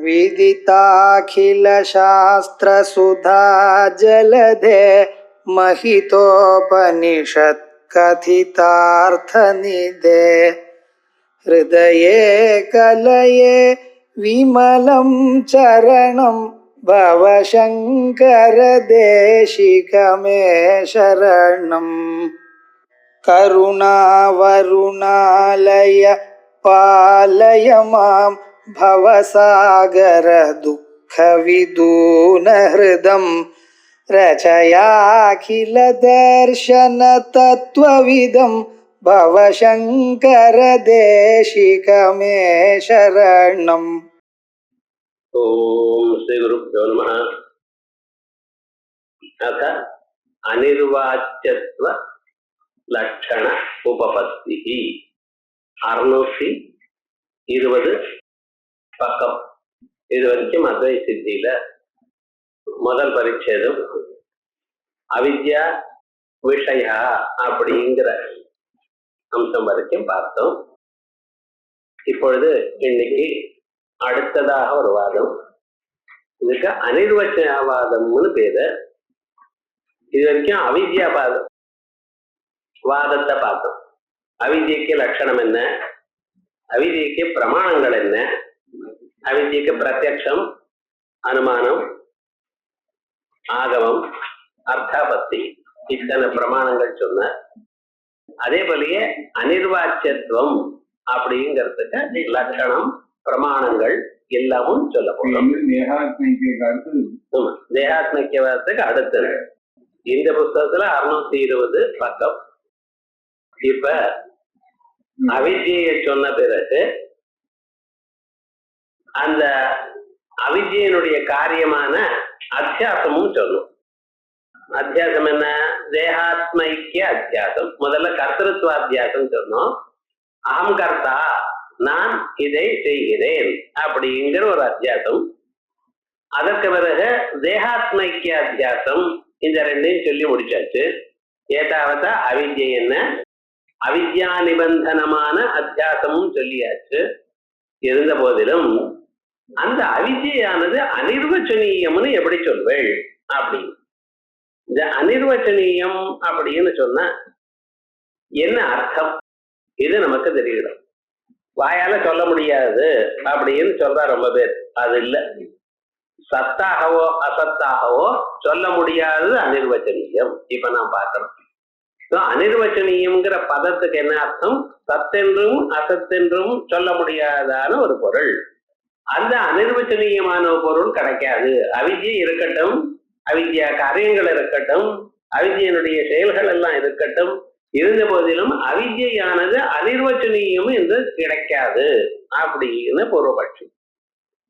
विदिताखिलशास्त्रसुधा जलधे महितोपनिषत् कथितार्थनिधे हृदये कलये विमलं चरणं भवशङ्कर देशिकमे शरणम् करुणावरुणालय पालय मां भवसागर दुःखविदूनहृदं रचयाखिल दर्शन तत्त्वविदं भवशङ्कर देशिकमे शरणम्। ओम श्री गुरुभ्यो नमः। अथ अनिर्वाच्यत्व लक्षण उपपत्तिः 620 பக்கம். இது வரைக்கும் அத்வை சித்தியில முதல் பரிச்சேதம் அவித்யா விஷயா அப்படிங்கிற அம்சம் வரைக்கும் பார்த்தோம். இப்பொழுது இன்னைக்கு அடுத்ததாக ஒரு வாதம், இதுக்கு அனிர்வச்சனவாதம்னு பேரு. இது வரைக்கும் அவித்யா வாதத்தை பார்த்தோம். அவித்யக்கு லட்சணம் என்ன, அவித்யக்கு பிரமாணங்கள் என்ன, அவித்யக்கு பிரத்யக்ஷம், அனுமானம், ஆகமம், அர்த்தாபத்தி இத்தனை பிரமாணங்கள் சொன்ன. அதே போலயே அனிர்வாச்சியத்துவம் அப்படிங்கிறதுக்கு லட்சணம் பிரமாணங்கள் எல்லாமும் சொல்ல போறோம். தேகாத்மிக்கவாதத்துக்கு அடுத்தது இந்த புஸ்தகத்துல 620 பக்கம். இப்ப அவித்யை சொன்ன பிறகு அந்த அவித்யினுடைய காரியமான அத்தியாசமும் சொல்லும். அத்தியாசம் என்ன? தேகாத்மைக்கிய அத்தியாசம். முதல்ல கர்த்திருவ அத்தியாசம் சொன்னோம். அகம் கர்த்தா, நான் இதை செய்கிறேன் அப்படிங்கிற ஒரு அத்தியாசம். அதற்கு பிறகு தேகாத்மைக்கிய அத்தியாசம். இந்த ரெண்டையும் சொல்லி முடிச்சாச்சு. ஏதாவது அவித்யை என்ன, அவித்யா நிபந்தனமான அத்தியாசமும் சொல்லியாச்சு. இருந்த போதிலும் அந்த அவித்யானது அனிர்வச்சனீயம்னு எப்படி சொல்வேள் அப்படின்னு. இந்த அனிர்வச்சனீயம் அப்படின்னு சொன்னா என்ன அர்த்தம், இது நமக்கு தெரியணும். வாயால சொல்ல முடியாது அப்படின்னு சொல்றா ரொம்ப பேர். அது இல்லை, சத்தாகவோ அசத்தாகவோ சொல்ல முடியாதது அனிர்வச்சனீயம். இப்ப நான் பார்க்கணும். அனிர்வச்சனீயம்ங்கிற பதத்துக்கு என்ன அர்த்தம்? சத்தென்றும் அசத்தென்றும் சொல்ல முடியாதான ஒரு பொருள். அந்த அனிர்வச்சனீயமான பொருள் கிடைக்காது. அவித்யை இருக்கட்டும், அவித்யா காரியங்கள் இருக்கட்டும், அவித்யனுடைய செயல்கள் எல்லாம் இருக்கட்டும், இருந்த போதிலும் அவித்யானது அனிர்வச்சனீயம் என்று கிடைக்காது அப்படின்னு பூர்வபட்சி.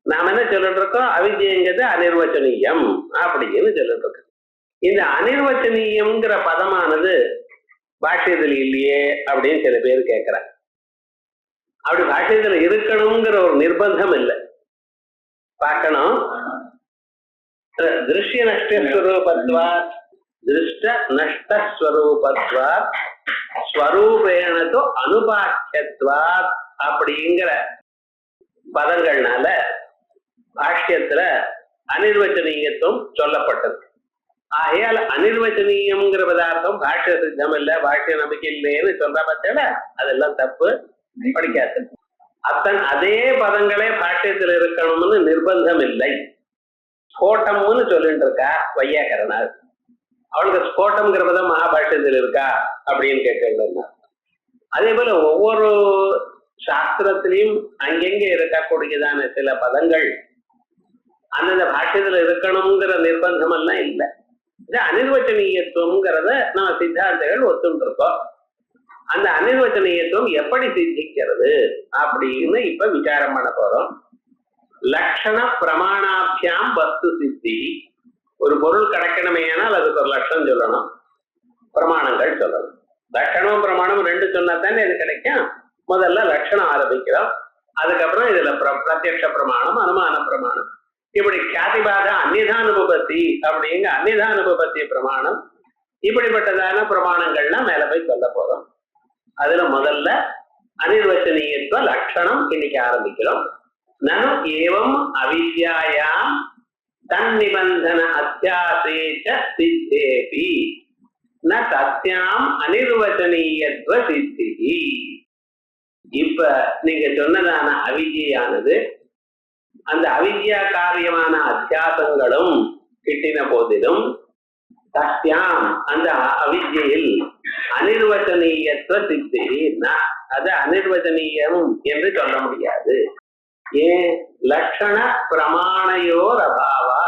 நாம என்ன சொல்லிட்டு இருக்கோம்? அவித்யங்கிறது அனிர்வச்சனீயம் அப்படின்னு சொல்லிட்டு இருக்கோம். இந்த அனிர்வச்சனீயம்ங்கிற பதமானது பாஷ்யத்தில் இல்லையே அப்படின்னு சில பேர் கேட்கிறாங்க. அப்படி பாஷ்யத்தில் இருக்கணுங்கிற ஒரு நிர்பந்தம் இல்லை. பார்க்கணும். திருஷ்ய நஷ்டஸ்வரூபத்வா திருஷ்ட நஷ்டஸ்வரூபத்வா ஸ்வரூபேணதோ அனுபாட்சத்வா அப்படிங்கிற பதங்கள்னால பாஷ்யத்துல அனிர்வச்சனீயத்துவம் சொல்லப்பட்டது. ஆகையால் அனிர்வச்சனீயம்ங்கிற பதார்த்தம் பாஷ்ய சித்தம் இல்லை, பாஷ்ய நம்பிக்கை இல்லைன்னு சொல்ற பட்சல அதெல்லாம் தப்பு, படிக்காது. அதே பதங்களே பாஷ்யத்தில் இருக்கணும்னு நிர்பந்தம் இல்லை. ஸ்போட்டம்னு சொல்லிட்டு இருக்கா வையாகரனார். அவளுக்கு ஸ்போட்டம்ங்கிற பதம் மகாபாஷ்யத்தில் இருக்கா அப்படின்னு கேட்க. அதே போல ஒவ்வொரு சாஸ்திரத்திலையும் அங்கெங்கே இருக்கக்கூடியதான சில பதங்கள் அந்தந்த பாஷ்யத்துல இருக்கணுங்கிற நிர்பந்தம் எல்லாம் இல்லை. இது அனிர்வச்சனீயத்துவம்ங்கிறத நம்ம சித்தாந்தங்கள் ஒத்துட்டு இருக்கோம். அந்த அனிர்வச்சனீயத்துவம் எப்படி சித்திக்கிறது அப்படின்னு இப்ப விசாரம் பண்ண போறோம். லட்சண பிரமாணாபியாம் வஸ்து சித்தி. ஒரு பொருள் கிடைக்கணுமே ஆனால் அதுக்கு ஒரு லட்சணம் சொல்லணும், பிரமாணங்கள் சொல்லணும். லட்சணம் பிரமாணம் ரெண்டு சொன்னா தானே இது கிடைக்கும். முதல்ல லட்சணம் ஆரம்பிக்கிறோம், அதுக்கப்புறம் இதுல பிரத்யக்ஷ பிரமாணம், அனுமான பிரமாணம், இப்படி கியாதிபாத அந்நிதானுபத்தி அப்படிங்க அந்நிதானுபத்தி பிரமாணம், இப்படிப்பட்டதான பிரமாணங்கள்லாம் மேல போய் சொல்ல போறோம். அதுல முதல்ல அனிர்வச்சனீயத்துவ லட்சணம் இன்னைக்கு ஆரம்பிக்கிறோம். நனு ஏவம் அவித்யாயாம் தன்னிபந்தன அத்தியாசேச்ச சித்தேபி ந தஸ்யாம் அனிர்வச்சனீயத்துவ சித்தி. இப்ப நீங்க சொன்னதான அவித்யானது அந்த அவித்யா காரியமான அத்தியாசங்களும் கிட்டின போதிலும் தஸ்யாம் அந்த அவித்யில் அனிர்வச்சனீயத்துவ சித்தி அது அனிர்வச்சனீயம் என்று சொல்ல முடியாது. ஏன்? லட்சண பிரமாணையோர் அபாவா,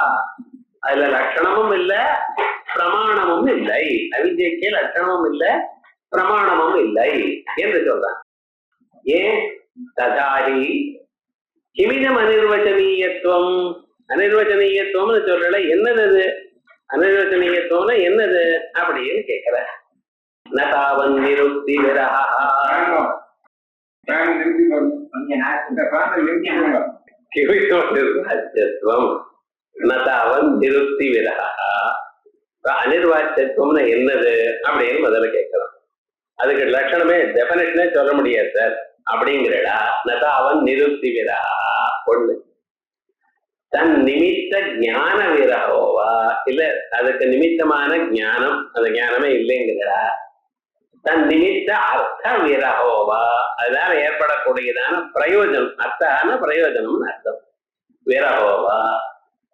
அதுல லட்சணமும் இல்லை பிரமாணமும் இல்லை. அவித்யக்கே லட்சணமும் இல்லை பிரமாணமும் இல்லை என்று சொல்றான். ஏன்? ததாரி கிமிதம் அனிர்வச்சனீயத்துவம். அனிர்வச்சனீயத்துவம்னு சொல்லல, என்னது அது அனிர்வச்சனீயத்துவம்னா என்னது அப்படின்னு கேட்கிற. நதாவன் நிருக்தி விரஹா நதாவன் நிருக்தி விரஹா. அனிர்வாச்சத்துவம்னா என்னது அப்படின்னு முதல்ல கேட்கிறோம். அதுக்கு லட்சணமே டெபினேஷனே சொல்ல முடியாது சார் அப்படிங்கிறடா. நதாவன் நிருக்தி விரஹா ஒண்ணு. தன் நிமித்த ஞான விரகோவா, இல்ல அதுக்கு நிமித்தமான ஞானம், அந்த ஞானமே இல்லைங்கிறடா. தன் நிமித்த அர்த்த விரகோவா, அதனால ஏற்படக்கூடியதான பிரயோஜனம், அர்த்தான பிரயோஜனம் அர்த்தம். விரகோவா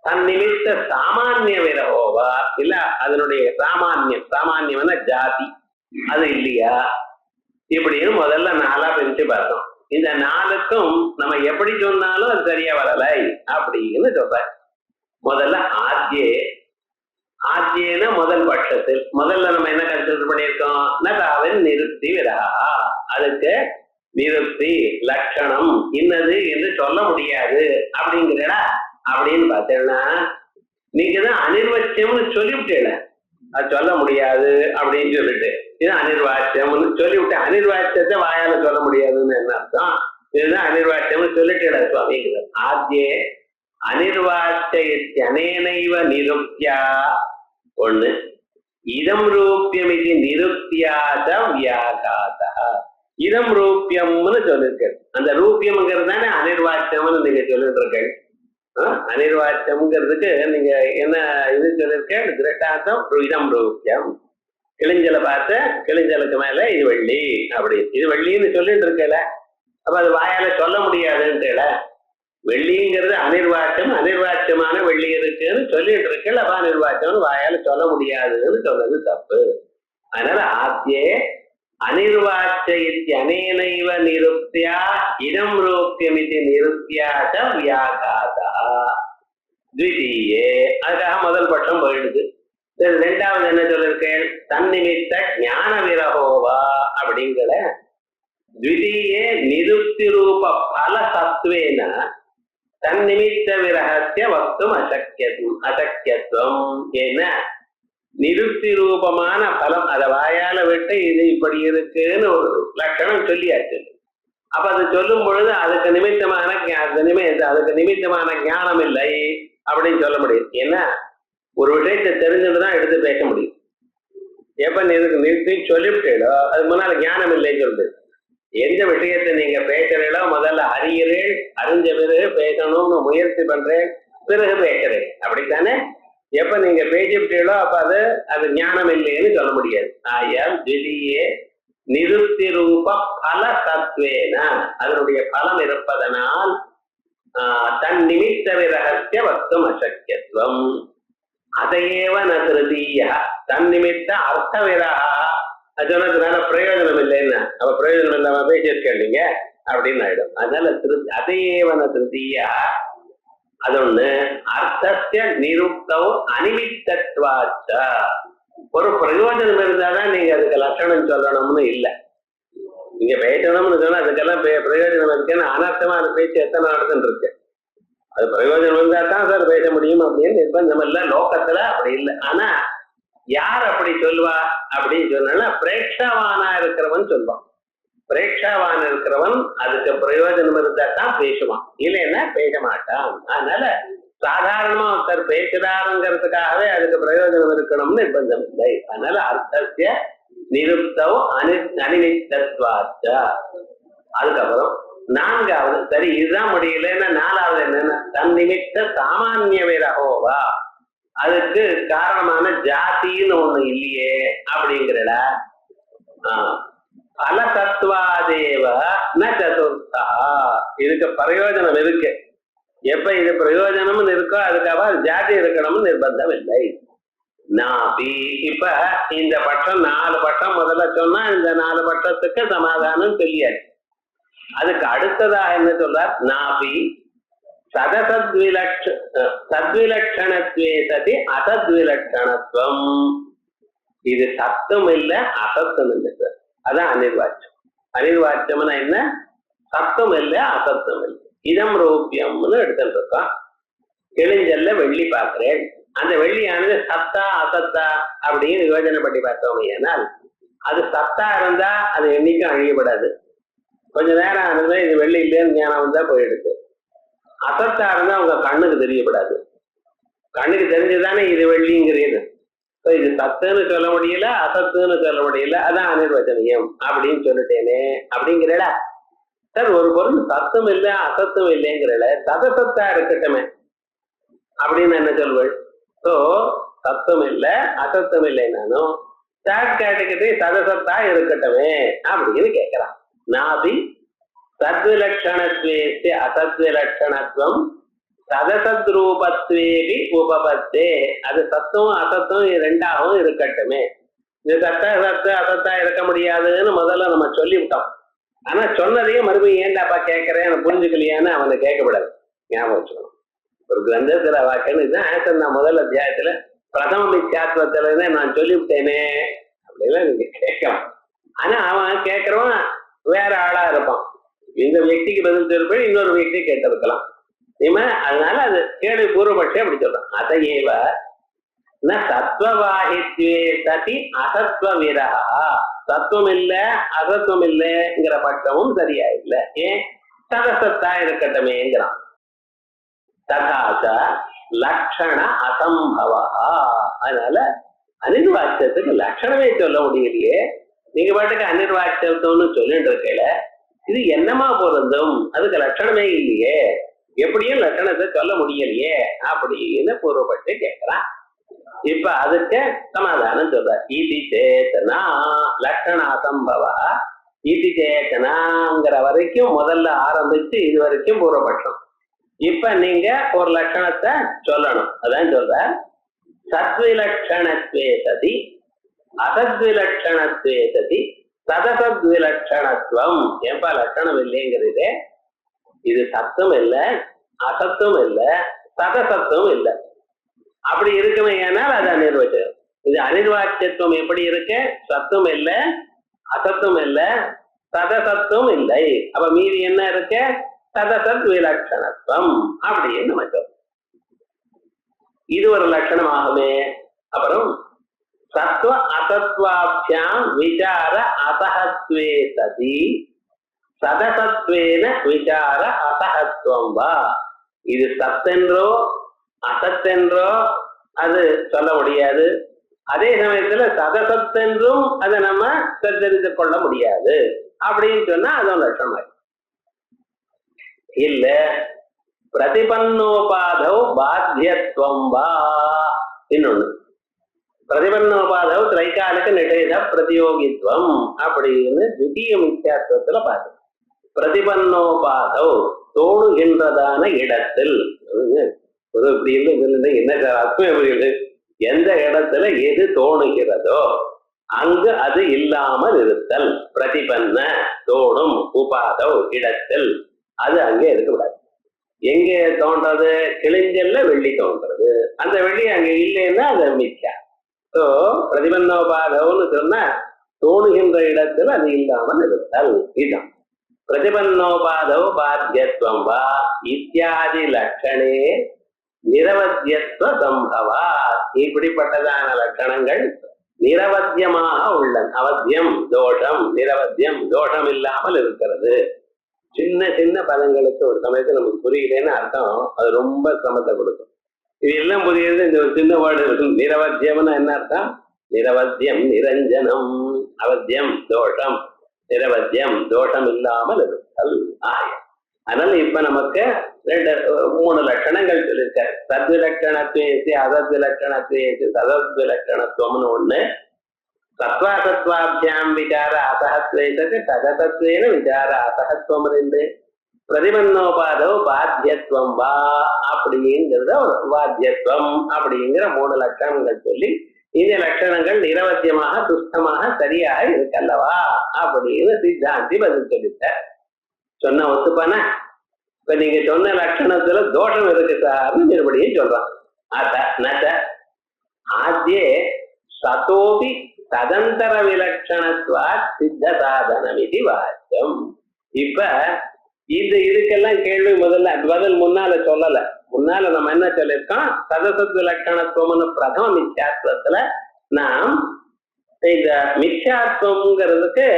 தன் நிமித்த சாமானிய விரகோவா, இல்ல அதனுடைய சாமானியம், சாமானியம்னா ஜாதி, அது இல்லையா? இப்படின்னு முதல்ல நாளா பிரிச்சு பார்த்தோம். இந்த நாளுக்கும் நம்ம எப்படி சொன்னாலும் அது சரியா வரலை அப்படின்னு சொல்ற. முதல்ல ஆத்தியேன முதல் பட்சத்தில் முதல்ல நம்ம என்ன கன்சிடர் பண்ணியிருக்கோம்? நதாவின் நிருப்தி விரஹா. அதுக்கு நிருப்தி லட்சணம் இன்னது என்று சொல்ல முடியாது அப்படிங்கிறடா. அப்படின்னு பார்த்தேன்னா நீங்க தான் அனிர்வச்சம்னு சொல்லிவிட்டேல, அது சொல்ல முடியாது அப்படின்னு சொல்லிட்டு இது அனிர்வாச்சியம்னு சொல்லிவிட்டு, அனிர்வாச்சியத்தை வாயால சொல்ல முடியாதுன்னு என்ன அர்த்தம்? இதுதான் அனிர்வாச்சியம்னு சொல்லிட்டேடா சுவாமிங்க. ஆத்தியே அனிர்வாச்சயனேனைவ நிருப்தியா ஒண்ணு. இதம் ரூபியம் இது நிருப்தியாத வியாகாதா. இதம் ரூபியம்னு சொல்லிருக்க. அந்த ரூபியம்ங்கிறது தானே அனிர்வாச்சியம்னு நீங்க சொல்லிட்டு இருக்க. அனிர்வாச்சியம்ங்கிறதுக்கு நீங்க என்ன இது சொல்லிருக்க? திரட்டாந்தம் இதம் ரூபியம். கிளிஞ்சலை பார்த்து கிளிஞ்சலுக்கு மேல இது வெள்ளி அப்படி, இது வெள்ளின்னு சொல்லிட்டு இருக்கல. அப்ப அது வாயால சொல்ல முடியாதுன்ட்டுல. வெள்ளிங்கிறது அனிர்வாச்சம், அனிர்வாச்சமான வெள்ளி இருக்குன்னு சொல்லிட்டு இருக்கல. அப்ப அனிர்வாச்சம்னு வாயால சொல்ல முடியாதுன்னு சொன்னது தப்பு. அதனால ஆத்தியே அனிர்வாச்சயித் அனேனைவ நிருப்தியா இதம் ரூபியமிதி நிருப்தியாச்ச வியாகாதா. த்விதீயே அதுக்காக முதல் பட்சம் போயிடுது. ரெண்டாவது என்ன சொல்லிருக்கேன்? தன்னிமித்த ஞான விரகோவா அப்படிங்கிற த்விதீயே நிருப்தி ரூப பல சத்வேன தன்னிமித்த விரகசிய வஸ்தும் அசக்கியத்துவம். ஏன்னா நிருப்தி ரூபமான பலம், அதை வாயால விட்டு இது இப்படி இருக்குன்னு ஒரு லட்சணம் சொல்லியாச்சு. அப்ப அது சொல்லும் பொழுது அதுக்கு நிமித்தமான ஞானம் இல்லை அப்படின்னு சொல்ல முடியும். ஏன்னா ஒரு விஷயத்தை தெரிஞ்சுட்டுதான் எடுத்து பேச முடியும். எப்ப நிறுத்தி சொல்லிவிட்டீங்களோ அது முன்னால ஞானம் இல்லைன்னு சொல்லுது. எந்த விஷயத்தை நீங்க பேசுறீங்களோ முதல்ல அறிகிறேன், அறிஞ்ச பிறகு பேசணும்னு முயற்சி பண்றேன், பிறகு பேசுறேன், அப்படித்தானே? எப்ப நீங்க பேசிவிட்டீங்களோ அப்ப அது ஞானம் இல்லைன்னு சொல்ல முடியாது. ஆயால் திடீயே நிருப்தி ரூப பல தத்துவேன அதனுடைய பலம் இருப்பதனால் தன் நிமித்த விரகசிய வஸ்தும் அசக்கியத்துவம். அதையேவ ந திருதீய தன் நிமித்த அர்த்த விரகா. அது சொன்னதுனால பிரயோஜனம் இல்லைன்னா அப்ப பிரயோஜனம் இல்லாம பேசியிருக்கேன் நீங்க அப்படின்னு ஆயிடும். அதனால அதையேவ ந திருதீய அது ஒண்ணு. அர்த்தத்திய நிருப்தம் அனிமித்தத்வாச்ச. ஒரு பிரயோஜனம் இருந்தாதான் நீங்க அதுக்கு லட்சணம் சொல்லணும்னு இல்லை. நீங்க பேசணும்னு சொன்னா அதுக்கெல்லாம் பிரயோஜனம் இருக்குன்னு அனர்த்தமா அது பேச்சு எத்தனை நடந்துட்டு இருக்கு. அது பிரயோஜனம் இருந்தா தான் சார் பேச முடியும் அப்படின்னு நிர்பந்தம் இல்லை. லோகத்துல அப்படி இல்லை. ஆனா யார் அப்படி சொல்வா அப்படின்னு சொன்னா பிரேட்சாவானா இருக்கிறவன் சொல்வான். பிரேட்சாவான் இருக்கிறவன் அதுக்கு பிரயோஜனம் இருந்தா தான் பேசுவான், இல்லைன்னா பேச மாட்டான். அதனால சாதாரணமா ஒருத்தர் பேசுறாருங்கிறதுக்காகவே அதுக்கு பிரயோஜனம் இருக்கணும்னு நிர்பந்தம் இல்லை. அதனால அர்த்தத்திய நிருப்தம் அனிமித்தத்வாச்ச. அதுக்கப்புறம் நான்காவது சரி இதுதான் முடியலன்னா நாலாவது என்னன்னா தன்னிமித்த சாமானிய விரகோவா அதுக்கு காரணமான ஜாதின்னு ஒண்ணு இல்லையே அப்படிங்கிறட பலசத்வாதேவ ந சதுர்த்தா இதுக்கு பிரயோஜனம் இருக்கு எப்ப இது பிரயோஜனம்னு இருக்கோ அதுக்காக ஜாதி இருக்கணும்னு நிர்பந்தம் இல்லை நாபி இப்ப இந்த பட்சம் 4 பட்சம் முதல்ல சொன்னா இந்த 4 பட்சத்துக்கு சமாதானம் தெரியாது அதுக்கு அடுத்ததா என்ன சொல்றார் நாபி சத்விலட்சணத்வே சதி அசத்விலட்சணத்துவம் இது சத்தம் இல்ல அசத்தம் இல்லை சார் அதான் அனிர்வாச்சம் அனிர்வாச்சம்னா என்ன சத்தம் இல்ல அசத்தம் இல்லை இதம் ரூபியம்னு எடுத்துட்டு இருக்கோம் கிழிஞ்சல்ல வெள்ளி பார்க்கிறேன் அந்த வெள்ளியானது சத்தா அசத்தா அப்படின்னு யோஜனை பண்ணி பார்த்தோம் ஏனால் அது சத்தா இருந்தா அது என்னைக்கும் அழியப்படாது கொஞ்ச நேரம் ஆனது இது வெள்ளி இல்லைன்னு ஞானம் வந்தா போயிடுது அசத்தா இருந்தா உங்க கண்ணுக்கு தெரியப்படாது கண்ணுக்கு தெரிஞ்சுதானே இது வெள்ளிங்கிறது இது சத்துன்னு சொல்ல முடியல அசத்துன்னு சொல்ல முடியல அதான் அனிர்வச்சனியம் அப்படின்னு சொல்லிட்டேனே அப்படிங்கிறட சார் ஒரு பொருள் சத்தம் இல்லை அசத்தும் இல்லைங்கிறல சதசத்தா இருக்கட்டுமே அப்படின்னு என்ன சொல்வள் ஸோ சத்தம் இல்லை அசத்தம் இல்லைனாலும் தேர்ட் கேட்டகரி சதசத்தா இருக்கட்டுமே அப்படின்னு கேட்கிறான் நாபி சத்விலட்சணத்வேஸ்ய அசத்விலட்சணத்துவம் சதசத்ரூபத்வேபி உபபத்தே அது சத்தும் அசத்தும் ரெண்டாகவும் இருக்கட்டுமே இது சத்து அசத்தா இருக்க முடியாதுன்னு முதல்ல நம்ம சொல்லிவிட்டோம் ஆனா சொன்னதையும் மறுபடியும் ஏண்டாப்பா கேட்கறேன் புரிஞ்சுக்கலையான்னு அவனை கேட்கப்படாது ஞாபகம் வச்சுக்கணும் ஒரு கிரந்தத்துல வாக்கன்னு இதுதான் ஆன்சர் நான் முதல் அத்தியாயத்துல பிரதம மித்யாத்வத்துல நான் சொல்லிவிட்டேனே அப்படிலாம் நீங்க கேட்கலாம் ஆனா அவன் கேட்கறவன் வேற ஆளா இருப்பான் இந்த వ్యక్తిக்கு பதில் சொல்றப்ப இன்னொரு వ్యక్తి கேட்டிருக்கலாம் அதனால அது கேள்வி பூர்வபட்சம் அப்படி சொல்றான் அதையேவ ந சத்வவாஹித்வே சதி அசத்வ விரஹா சத்துவம் இல்ல அசத்துவம் இல்லைங்கிற பட்சமும் சரியா இல்ல ஏன் சதசத்தா இருக்கட்டுமேங்கிறான் ததாச லட்சண அசம்பவா அதனால அனிர்வாச்சத்துக்கு லட்சணமே சொல்ல முடியலையே நீங்க பாட்டுக்கு அனிர்வாச்சம்னு சொல்லிட்டு இருக்கல இது என்னமா பொருந்தும் அதுக்கு லட்சணமே இல்லையே எப்படியும் லட்சணத்தை சொல்ல முடியலையே அப்படின்னு பூர்வப்பட்டு கேட்கிறான் இப்ப அதுக்கு சமாதானம் சொல்ற இதி சேத்தனா லட்சண அசம்பவா இதி சேத்தனாங்கிற வரைக்கும் முதல்ல ஆரம்பிச்சு இது வரைக்கும் பூர்வபட்சம் இப்ப நீங்க ஒரு லட்சணத்தை சொல்லணும் அதான் சொல்ற சத்விலட்சணத்வே சதி அசத்விலட்சணத்வே சதி சதசத்விலட்சணத்துவம் ஏன்பா லட்சணம் இல்லைங்கிறது இது சத்தம் இல்லை அசத்தும் இல்லை சதசத்தும் இல்லை அப்படி இருக்குமே ஏனால் அது அனிர்வச்சனம் இது அனிர்வாச்சியத்துவம் எப்படி இருக்கு சத்தும் இல்லை அசத்தும் இல்லை சதசத்தும் இல்லை அப்ப மீதி என்ன இருக்கு சதசத் விலட்சணத்துவம் அப்படின்னு நம்ம சொல்றோம் இது ஒரு லட்சணமாகவே அப்புறம் சத்வ அசத்வாபியாம் விசார அசஹத்வே சதி சதசத்வேன விசார அசஹத்வம் வா இது சத்தென்றோ அசத்தென்றோ அது சொல்ல முடியாது அதே சமயத்துல சதசத்தென்றும் அதை நம்ம தெரிந்து கொள்ள முடியாது அப்படின்னு சொன்னா அதுவும் லட்சணம் இல்ல பிரதிபன்னோபாதவ் பாத்தியத்துவம் வா இன்னொன்னு பிரதிபன்னோபாதவ் திரைகாலிக நிஷேத பிரதியோகித்துவம் அப்படின்னு திவிதீய மித்யாத்வத்துல பார்த்து பிரதிபன்னோபாதவ் தோணுகின்றதான இடத்தில் இப்படி இல்லை என்ன சார் அர்த்தம் எப்படி இல்லை எந்த இடத்துல எது தோணுகிறதோ அங்கு அது இல்லாமல் இருத்தல் பிரதிபன்ன தோணும் உபாதவ் இடத்தில் அது அங்கே இருக்கக்கூடாது எங்கே தோன்றது கிழிஞ்சல்ல வெள்ளி தோன்றது அந்த வெள்ளி அங்க இல்லைன்னா அது மித்யா ஸோ பிரதிபன்னோபாதவ்னு சொன்னா தோணுகின்ற இடத்துல அது இல்லாமல் இருத்தல் இதுதான் பிரதிபன்னோபாதவ் பாத்தியத்துவம் வா இத்தியாதி லட்சணே நிரவத்தியத்துவ சம்பவா இப்படிப்பட்டதான லட்சணங்கள் நிரவத்தியமாக உள்ளன அவத்தியம் தோஷம் நிரவத்தியம் தோஷம் இல்லாமல் இருக்கிறது சின்ன சின்ன பதங்களுக்கு ஒரு சமயத்துல நமக்கு புரியுதுன்னு அர்த்தம் அது ரொம்ப சிரமத்தை கொடுக்கும் இது எல்லாம் புரியுது இந்த ஒரு சின்ன வேர்டு இருக்கும் நிரவத்தியம்னு என்ன அர்த்தம் நிரவத்தியம் நிரஞ்சனம் அவத்தியம் தோஷம் நிரவத்தியம் தோஷம் இல்லாமல் இருக்கும் சொல்லுதல் ஆய. அதனால இப்ப நமக்கு 3 லட்சணங்கள் சொல்லியிருக்காரு. சத்விலட்சணத்வேசி அசத்விலட்சணத்வேசி சதத்விலட்சணத்துவம்னு ஒண்ணு, சத்வாசத்வாபியாம் விசார அசகத்வேசத்து சததத்வேன விசார அசகத்துவம் 2, பிரதிபன்னோபாதோ பாத்தியத்துவம் வா அப்படிங்கிறத வாத்தியத்துவம் அப்படிங்கிற 3 லட்சணங்கள் சொல்லி, இந்த லட்சணங்கள் நிரவத்தியமாக சுத்தமாக சரியாக இருக்கல்லவா அப்படின்னு சித்தாந்தி பதில் சொல்லிட்டார். சொன்ன ஒத்துப்பானா? இப்ப நீங்க சொன்ன லட்சணத்துல தோஷம் இருக்கு சார்னு மறுபடியும் சொல்றான். ஆத்யே சதோபி ததந்தர விலட்சணத்வா சித்த சாதனம் இது வாக்கியம். இப்ப இதுக்கெல்லாம் கேள்வி பதில் முன்னால சொல்லல. முன்னால நம்ம என்ன சொல்லியிருக்கோம்? சதசத் விலட்சணத்துவம்னு பிரதம மித்யாத்வத்துல நாம் இந்த மித்யாத்வம்ங்கிறதுக்கு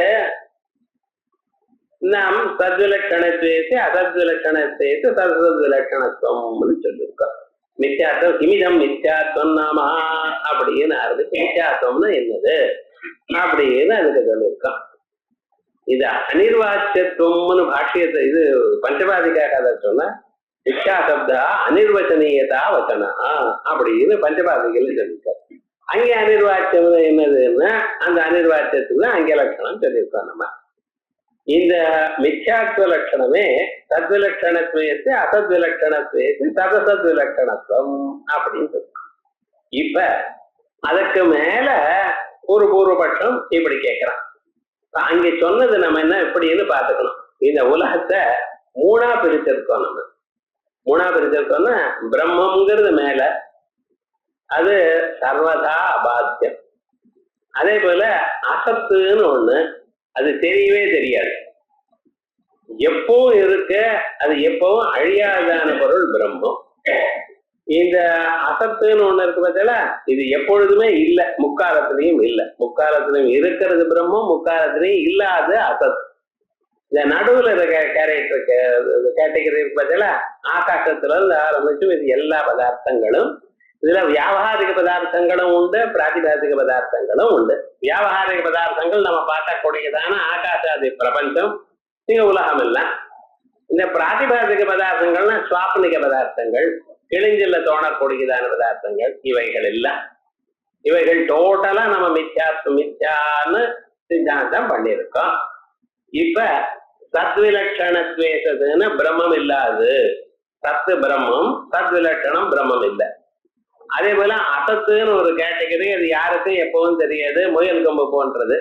நாம் சத்விலட்சணத்வேசி அசத்விலட்சணத்வேசி சதசத் விலட்சணத்துவம்னு சொல்லியிருக்கோம். மித்யாத்வம் இமிதம் மித்யாத்வம் நாமா அப்படின்னு அதுக்கு மித்யாத்வம்னா என்னது அப்படின்னு அதுக்கு சொல்லியிருக்கோம். இது அனிர்வாச்சியத்துவம்னு பாஷ்யத்தை இது பஞ்சபாதிக்காக சொன்ன மித்யா சப்தா அனிர்வச்சனீயதா வச்சனா அப்படின்னு பஞ்சபாதிகள் சொல்லியிருக்காரு. அங்கே அனிர்வாச்சியம் என்னதுன்னா அந்த அனிர்வாச்சியத்துக்கு அங்கே லட்சணம் சொல்லியிருக்கோம். நம்ம இந்த மித்யாத்வ லட்சணமே சத்விலட்சணத்வேசி அசத்விலட்சணத்வேசி சதசத்விலட்சணத்துவம் அப்படின்னு சொல்லிருக்கோம். இப்ப அதற்கு மேல ஒரு பூர்வபட்சம் இப்படி கேட்கிறான். அங்க சொன்னது நம்ம என்ன எப்படின்னு பாத்துக்கணும். இந்த உலகத்தை 3ஆ பிரிச்சிருக்கோம். நம்ம 3ஆ பிரிச்சிருக்கோம்னா பிரம்மங்கிறது மேல, அது சர்வதா அபாத்தியம். அதே போல அசத்துன்னு ஒண்ணு, அது தெரியவே தெரியாது, எப்பவும் இருக்க, அது எப்பவும் அழியாதான பொருள் பிரம்மம். இந்த அசத்துன்னு ஒண்ணு இருக்கு பார்த்தா, இது எப்பொழுதுமே இல்லை, முக்காலத்திலையும் இல்லை. முக்காலத்திலையும் இருக்கிறது பிரம்மம், முக்காலத்திலையும் இல்லாத அசத். இந்த நடுவுல இருக்க கேட்டகரி இருக்கு பார்த்தா, ஆகாசத்துல இருந்து ஆரம்பிச்சு இது எல்லா பதார்த்தங்களும். இதுல வியாபகாரிக பதார்த்தங்களும் உண்டு, பிராதிபாதிக பதார்த்தங்களும் உண்டு. வியாபகாரிக பதார்த்தங்கள் நம்ம பார்க்கக்கூடியதான ஆகாசாதி பிரபஞ்சம், இங்க உலகம் எல்லாம். இந்த பிராதிபாதிக பதார்த்தங்கள்னா சுவாப்னிக பதார்த்தங்கள், கிழிஞ்சில தோணக்கூடியதான பதார்த்தங்கள், இவைகள் எல்லாம். இவைகள் டோட்டலா நம்ம மித்யான்னு சித்தாந்தம் பண்ணியிருக்கோம். இப்ப சத்விலட்சணத்வேசத்துன்னு பிரம்மம் இல்லாது, சத்து பிரம்மம், சத்விலட்சணம் பிரம்மம் இல்லை. அதே போல அசத்துன்னு ஒரு கேட்டகரி, அது யாருக்கும் எப்பவும் தெரியாது, முயல் கொம்பு போன்றது,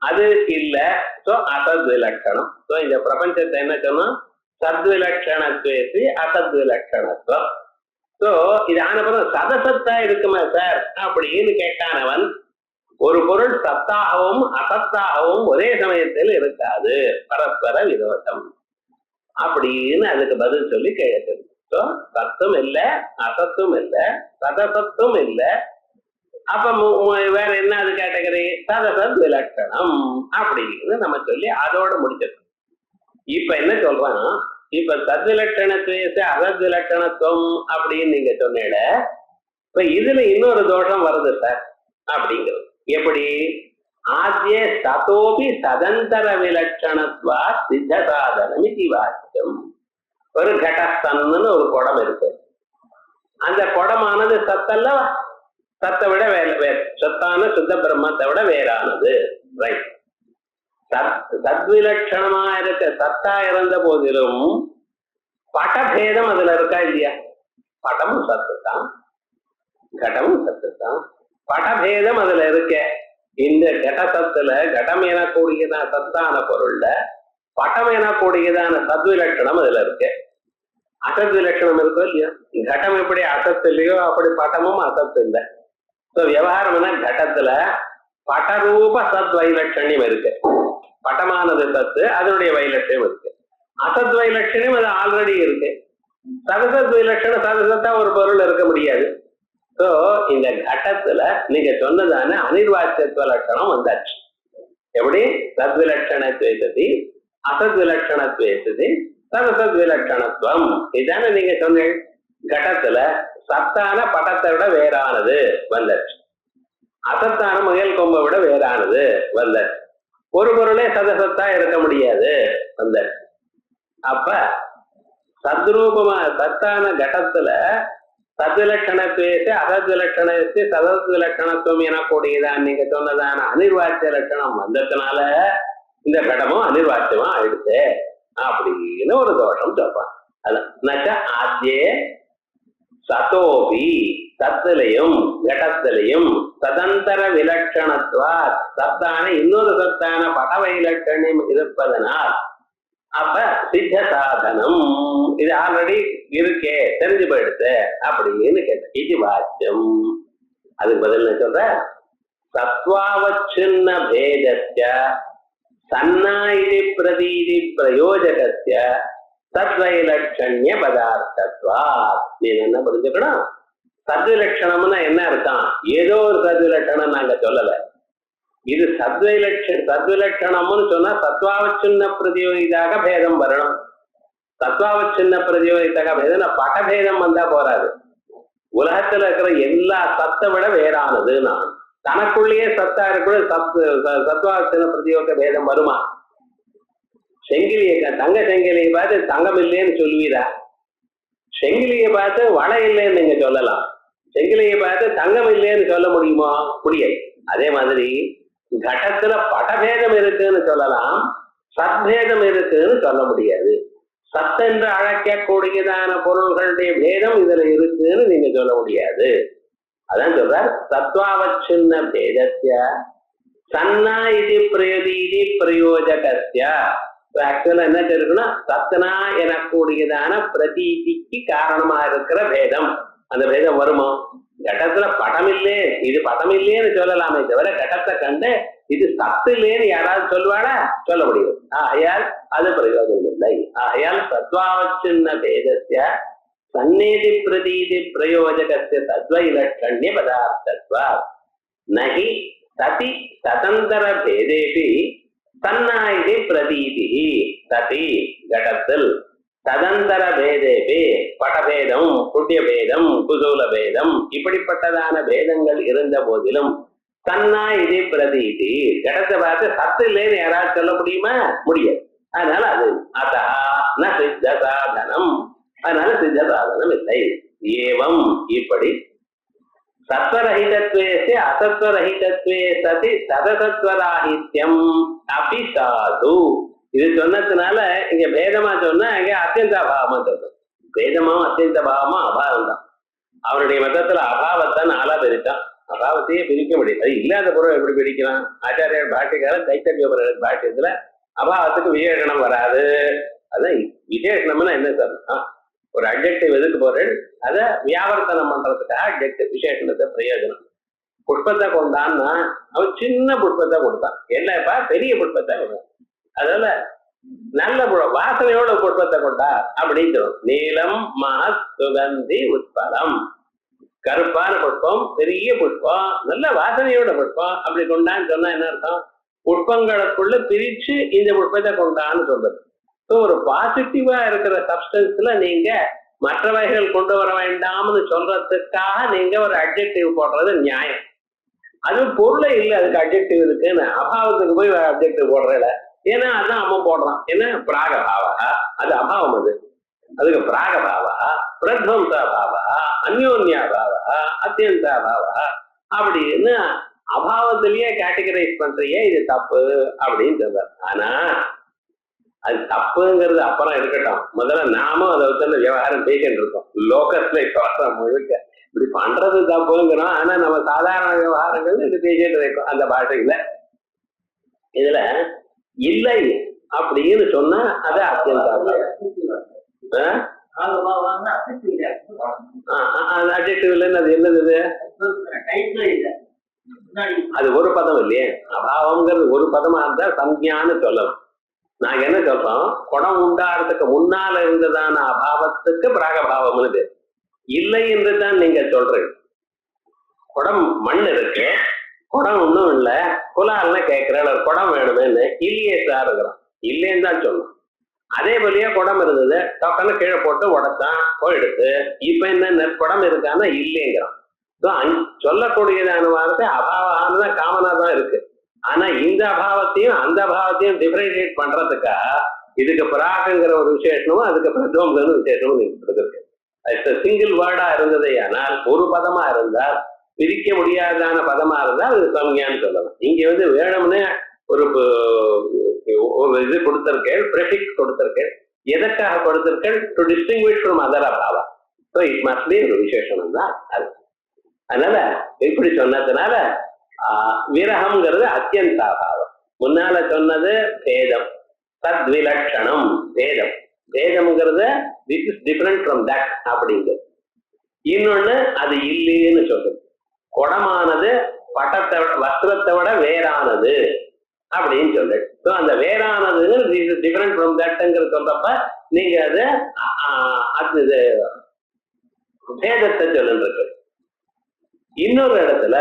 அது இல்ல. சோ அசத்விலட்சணம். சோ இந்த பிரபஞ்சத்தை என்ன சொன்னோம்? சத்விலட்சணத்வேசி அசத்விலட்சணத்துவம். சோ இது ஆனப்புறம் சதசத்தா இருக்குமா சார் அப்படின்னு கேட்டானவன், ஒரு பொருள் சத்தாகவும் அசத்தாகவும் ஒரே சமயத்தில் இருக்காது, பரஸ்பர விரோதம் அப்படின்னு அதுக்கு பதில் சொல்லி கேட்குது. சத்தும் இல்ல, அசத்தும் இல்ல, சதசத்தும் இல்ல. அப்ப வேற என்ன அது கேட்டகரி? சதசத் விலட்சணம் அப்படின்னு நம்ம சொல்லி அதோட முடிச்சிருக்கோம். இப்ப என்ன சொல்றான்? இப்ப சத்விலட்சணத்வேசி அசத்விலட்சணத்துவம் அப்படின்னு நீங்க சொன்னீங்க. இப்ப இதுல இன்னொரு தோஷம் வருது சார் அப்படிங்கிறது. எப்படி? ஆத்யே சதோபி சதந்தர விலட்சணத்வா சித்த சாதனம் இது வாக்கியம். ஒரு கடஸ்தன்னு ஒரு குடம் இருக்கு. அந்த குடமானது சத்தல்லவா? சத்தை விட வேற, சத்தான சுத்த பிரம்மத்தை விட வேறானது. ரைட். சத்விலட்சணமா இருக்க சத்தா இருந்த போதிலும் படபேதம் அதுல இருக்கா இல்லையா? படமும் சத்து தான், கடமும் சத்து தான், படபேதம் அதுல இருக்க. இந்த கடசத்துல கடம் எனக்கூடியதான சத்தான பொருள்ல படம் எனக்கூடியதான சத்விலட்சணம் அதுல இருக்கு. அசத்விலட்சணம் இருக்கோ இல்லையா? கடம் எப்படி அசத்து இல்லையோ அப்படி படமும் அசத்து இல்லை. விவகாரம்னா கடத்துல படரூப சத் வைலட்சணியம் இருக்கு. பட்டமானது சத்து, அதனுடைய வைலட்சணியம் இருக்கு. அசத் வைலட்சணியம் அது ஆல்ரெடி இருக்கு. சதசத் வைலட்சணம் சதசத்தா ஒரு பொருள் இருக்க முடியாது. சோ இந்த கடத்துல நீங்க சொன்னதான அனிர்வாச்சியத்துவ லட்சணம் வந்தாச்சு. எப்படி? சத்விலட்சணத்வேசதி அசத்விலட்சணத்வேசதி சதசத்விலட்சணத்துவம், இதானே நீங்க சொன்னீங்க. கடத்துல சத்தான படத்தை விட வேறானது வந்தாச்சு, அசத்தான முயல் கொம்பை விட வேறானது வந்தாச்சு. ஒரு பொருளே சதசத்தா இருக்க முடியாது வந்தாச்சு. அப்ப சத்ரூபமா சத்தான கடத்துல சத்விலட்சணத்துவத்தை அசத்விலட்சணத்தை சதத்விலட்சணத்துவம் எனக்கூடியதான் நீங்க சொன்னதான அனிர்வாச்சிய லட்சணம் வந்ததுனால இந்த கடமும் அனிர்வாச்சியமா ஆயிடுச்சு அப்படின்னு ஒரு தோஷம் சொல்றான். அதான் ஆத்தியே சதோபி சத்திலையும் கடத்திலையும் சதந்தர விலட்சணத்துவா சத்தான இன்னொரு சத்தான படவை இலட்சணம் இருப்பதனால் அப்ப சித்த சாதனம் இது ஆல்ரெடி இருக்கே தெரிஞ்சு போயிடுது அப்படின்னு கேட்ட இது வாக்கியம். அதுக்கு பதில் சொல்ற சத்வாவச்சின்ன பேதஸ்ய சன்னாயிதி பிரதீதி பிரயோஜகஸ்ய சத்வைலட்சண்ய பதார்த்தத்வா. நீ என்ன புரிஞ்சுக்கணும், சத்விலட்சணம்னா என்ன அர்த்தம்? ஏதோ ஒரு சத்விலட்சணம் நாங்க சொல்லல. இது சத்விலட்சணம்னு சொன்னா சத்வாவச்சின்ன பிரதியோகிதாக பேதம் வரணும். சத்வாவச்சின்ன பிரதியோகிதாக பேதம் படபேதம் வந்தா போறாது. உலகத்துல இருக்கிற எல்லா சத்தை விட வேறானது நான் தனக்குள்ளேயே சத்தா இருக்கிற சத்வாவச்சின்ன பிரதியோக பேதம் வருமா? செங்கிலியை தங்க செங்கிலியை பார்த்து தங்கம் இல்லைன்னு சொல்லுவீரா? செங்கிலியை பார்த்து வளை இல்லைன்னு நீங்க சொல்லலாம். செங்கிலியை பார்த்து தங்கம் இல்லைன்னு சொல்ல முடியுமா? முடியாது. அதே மாதிரி கடத்துல படபேதம் இருக்குன்னு சொல்லலாம், சத்பேதம் இருக்குன்னு சொல்ல முடியாது. சத்தென்று அழைக்கக்கூடியதான பொருள்களுடைய பேதம் இதுல இருக்குன்னு நீங்க சொல்ல முடியாது. அதான் சொல்றார் சத்வாவச்சின்ன பேதஸ்ய சன்னா இது பிரயோதீதி பிரயோஜகஸ்ய. ஆக்சுவலா என்ன இருக்குன்னா சத்தனா எனக்கூடியதான பிரதீதிக்கு காரணமா இருக்கிற பேதம். அந்த பேதம் வருமோ? கடத்துல படம் இல்லே, இது படம் இல்லேன்னு சொல்லலாமே தவிர கடத்தை கண்டு இது சத்து இல்லேன்னு யாராவது சொல்லுவாடா? சொல்ல முடியும். ஆகையால் அது பிரயோஜனம் இல்லை. ஆகையால் சத்வாவச்சின்ன பேதஸ்ய சன்னேதி பிரதீதி பிரயோஜகஸ்ய சத்வைலட்சண்ய பதார்த்தத்வா நஹி சதி சதந்தர பேதேபி சன்னாயிதி பிரதீதி. சதி கடத்தில் ததந்தர பேதேபி படபேதம் புண்ணிய பேதம் குசூல பேதம் இப்படிப்பட்டதான பேதங்கள் இருந்த போதிலும் சன்னா இது பிரதீதி கடத்தை பார்த்து சத்து இல்லைன்னு யாராவது சொல்ல முடியுமா? முடியாது. அதனால அது அதா ந சித்த சாதனம். அதனால சித்த சாதனம் இல்லை. ஏவம் இப்படி சத்வரஹிதத்வே அசத்வரஹிதத்வே சதி சதசத்வராஹித்யம் அபி சாது. இது சொன்னதுனால இங்க பேதமா சொன்னா இங்க அத்தியந்த அபாவமா சொல்றோம். பேதமாவும் அத்தியந்த பாவமும் அபாவம் தான். அவருடைய மதத்துல அபாவத்தை நாளா பிரித்தான். அபாவத்தையே பிரிக்க முடியும். அது இல்லாத பொருள் எப்படி பிரிக்கலாம்? ஆச்சாரியர் பாட்டியக்காரன் தைத்தறிய பாட்டியத்துல அபாவத்துக்கு விசேஷனம் வராது. அதான் விசேஷனம்னா என்ன சொல்லணும்? ஒரு அட்ஜெக்டிவ் எதுக்கு போறேன்? அதை வியாவர்த்தனம் பண்றதுக்காக அட்ஜெக்டிவ் விசேஷனத்தை பிரயோஜனம். புஷ்பத்தை கொண்டான்னா அவன் சின்ன புஷ்பத்தை கொடுத்தான், என்னப்பா பெரிய புஷ்பத்தை கொடுத்தான். அதனால நல்ல வாசனையோட புஷ்பத்தை கொண்டா அப்படின்னு சொல்லும். நீலம் மகத் சுகந்தி உட்பலம். கருப்பான புஷ்பம், பெரிய புஷ்பம், நல்ல வாசனையோட புஷ்பம் அப்படி கொண்டான்னு சொன்னா என்ன அர்த்தம்? புஷ்பங்களுக்குள்ள பிரிச்சு இந்த புஷ்பத்தை கொண்டான்னு சொல்றது. ஸோ ஒரு பாசிட்டிவா இருக்கிற சப்ஸ்டன்ஸ்ல நீங்க மற்றவைகள் கொண்டு வர வேண்டாம்னு சொல்றதுக்காக நீங்க ஒரு அட்ஜெக்டிவ் போடுறது நியாயம். அது பொருளே இல்லை, அதுக்கு அட்ஜெக்டிவ் இருக்குன்னு அபாவத்துக்கு போய் அட்ஜெக்டிவ் போடுறல. ஏன்னா அதான் அவன் போடுறான். என்ன பிராகபாவா, அது அபாவம். அதுக்கு பிராகபாவா, பிரத்வம்சாபாவா, அந்யோன்யாபாவா, அத்தியந்தாபாவா அப்படின்னு அபாவத்திலேயே கேட்டகரைஸ் பண்றியே, இது தப்பு அப்படின்னு சொல்றாரு. ஆனா அது தப்புங்கிறது அப்புறம் இருக்கட்டும், முதல்ல நாமும் அதை வச்சு விவகாரம் பேசிட்டு இருக்கோம். லோக்கஸ்ல முழுக்க இப்படி பண்றது தப்புங்கிறோம். ஆனா நம்ம சாதாரண விவகாரங்கள் இது பேசிட்டு இருக்கோம் அந்த பாஷையில. இதுல இல்லை அப்படின்னு சொன்னா அது அத்தியந்தாபாவம். அது என்னது? அது ஒரு பதம் இல்லையே. அபாவம்ங்கிறது ஒரு பதமா இருந்தா சஞ்ஞான்னு சொல்லலாம். நாங்க என்ன சொல்றோம்? குடம் உண்டாடுறதுக்கு முன்னால இருந்ததான அபாவத்துக்கு பிராகபாவம்னு இல்லை என்று தான் நீங்க சொல்றீங்க. குடம் மண் இருக்கு, குடம் ஒன்றும் இல்லை, குலால்னு கேட்கிறேன் குடம் வேணுமேன்னு. இல்லையே சார் இருக்கிறோம், இல்லைன்னு தான் சொல்லணும். அதே போலயே குடம் இருந்தது, டொக்கன்னு கீழே போட்டு உடத்தான் போயிடுது. இப்ப என்ன குடம் இருக்கான்னா இல்லைங்கிறான். சொல்லக்கூடியதான வார்த்தை அபாவான காமனா தான் இருக்கு. ஆனா இந்த அபாவத்தையும் அந்த அபாவத்தையும் டிஃபரன்ஷியேட் பண்றதுக்காக இதுக்கு பிராக்குங்கிற ஒரு விசேஷமும் அதுக்கு பிரத்வம்ங்கிற விசேஷமும் நீங்க கொடுத்துருக்கு. சிங்கிள் வேர்டா இருந்ததே ஆனால் ஒரு பதமா இருந்தால் பிரிக்க முடியாதான பதமா இருந்தால் அது சம்ஞான்னு சொல்லலாம். இங்க வேணும்னு ஒரு இது கொடுத்திருக்கேன், ப்ரெஃபிக்ஸ் கொடுத்திருக்கேன். எதற்காக கொடுத்திருக்கேன்? டு டிஸ்டிங்விஷ் ஃப்ரம் அதர் அபாவா. ஸோ இட் மஸ்ட் பி ஒரு விசேஷம் தான் அது. அதனால இப்படி சொன்னதுனால விரகம்ங்கிறது அத்தியந்தாபாவம். முன்னால சொன்னது பேதம், தத்விலட்சணம் பேதம். பேதம்ங்கிறது this is different from that அப்படிங்கிறது. இன்னொன்னு அது இல்லைன்னு சொல்றது. குடமானது பட்டத்தை வஸ்திரத்தை விட வேறானது அப்படின்னு சொல்லு. ஸோ அந்த வேறானது திஸ் இஸ் டிஃபரண்ட் ஃப்ரம் தட்ங்கிற சொல்றப்ப நீங்க அது பேதத்தை சொல்லுன்றது. இன்னொரு இடத்துல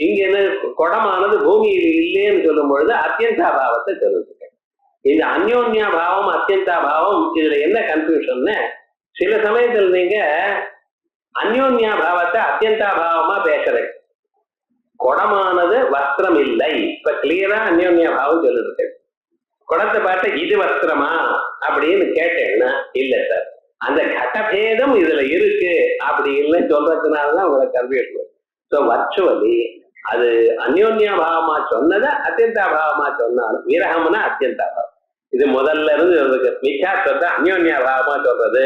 இங்க என்ன குடமானது பூமியில் இல்லைன்னு சொல்லும் பொழுது அத்தியந்தாபாவத்தை சொல்லுங்க. இந்த அந்யோன்யாபாவம் அத்தியந்தாபாவம் இதுல என்ன கன்ஃபியூஷன்? சில சமயத்தில் நீங்க அந்யோன்யாபாவத்தை அத்தியந்தாபாவமா பேசுறேன். குடமானது வஸ்திரம் இல்லை, இப்ப கிளியரா அந்யோன்யாபாவம் சொல்லிட்டு குடத்தை பார்த்து இது வஸ்திரமா அப்படின்னு கேட்டேன்னா இல்ல சார், அந்த கடபேதம் இதுல இருக்கு அப்படின்னு சொல்றதுனாலதான் உங்களுக்கு கன்ஃபியூஷன். ஸோ வர்ச்சுவலி அது அந்யோன்யாபாவமா சொன்னதை அத்தியந்தாபாவமா சொன்னாலும் விரகம்னா அத்தியந்தாபாவம். இது முதல்ல இருந்து மித்யாத்வத்தை அந்யோன்யாபாவமா சொல்றது,